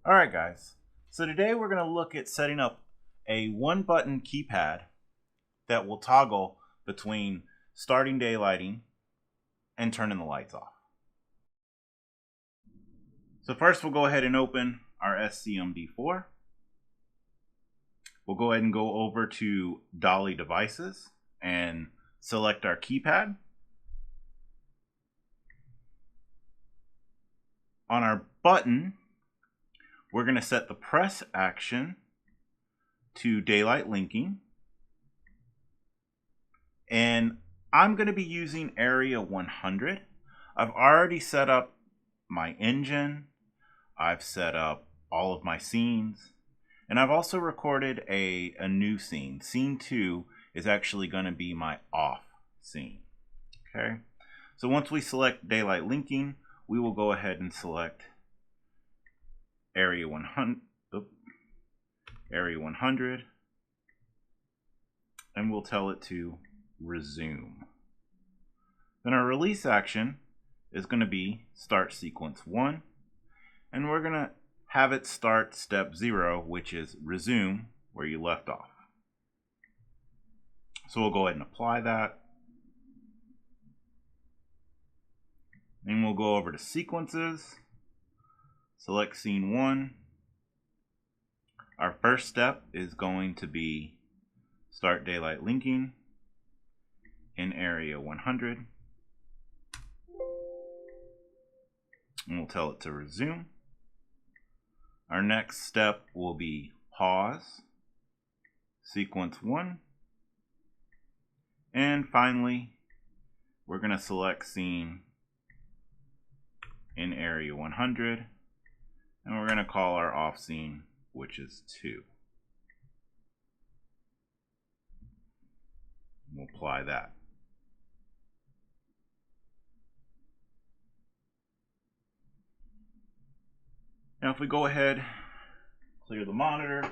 All right, guys. So today we're going to look at setting up a one-button keypad that will toggle between starting daylighting and turning the lights off. So first we'll go ahead and open our SCMD4. We'll go ahead and go over to Dolly Devices and select our keypad. On our button, we're going to set the press action to daylight linking. And I'm going to be using area 100. I've already set up my engine. I've set up all of my scenes. And I've also recorded a new scene. Scene 2 is actually going to be my off scene. Okay. So once we select daylight linking, we will go ahead and select area 100, and we'll tell it to resume. Then our release action is going to be start sequence 1, and we're going to have it start step 0, which is resume where you left off. So we'll go ahead and apply that. And we'll go over to sequences, select scene 1. Our first step is going to be start daylight linking in area 100. And we'll tell it to resume. Our next step will be pause, sequence 1. And finally, we're going to select scene in area 100, and we're going to call our off scene, which is 2. We'll apply that. Now if we go ahead, clear the monitor,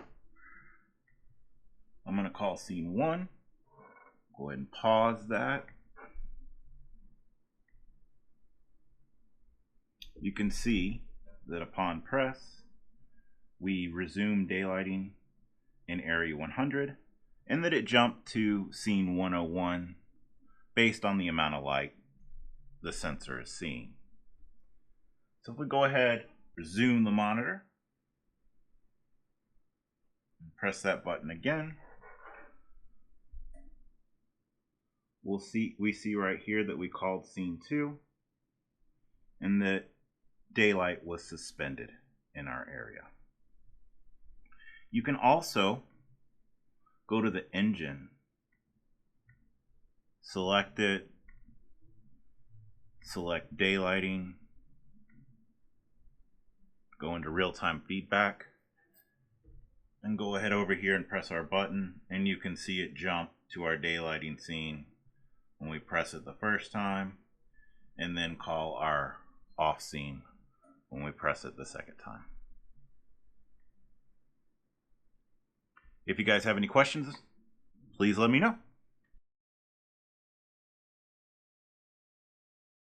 I'm going to call scene 1. Go ahead and pause that. You can see that upon press, we resume daylighting in area 100, and that it jumped to scene 101 based on the amount of light the sensor is seeing. So if we go ahead, resume the monitor, and press that button again, we see right here that we called scene 2, and that daylight was suspended in our area. You can also go to the engine, select it, select daylighting, go into real-time feedback, and go ahead over here and press our button, and you can see it jump to our daylighting scene when we press it the first time, and then call our off scene when we press it the second time. If you guys have any questions, please let me know.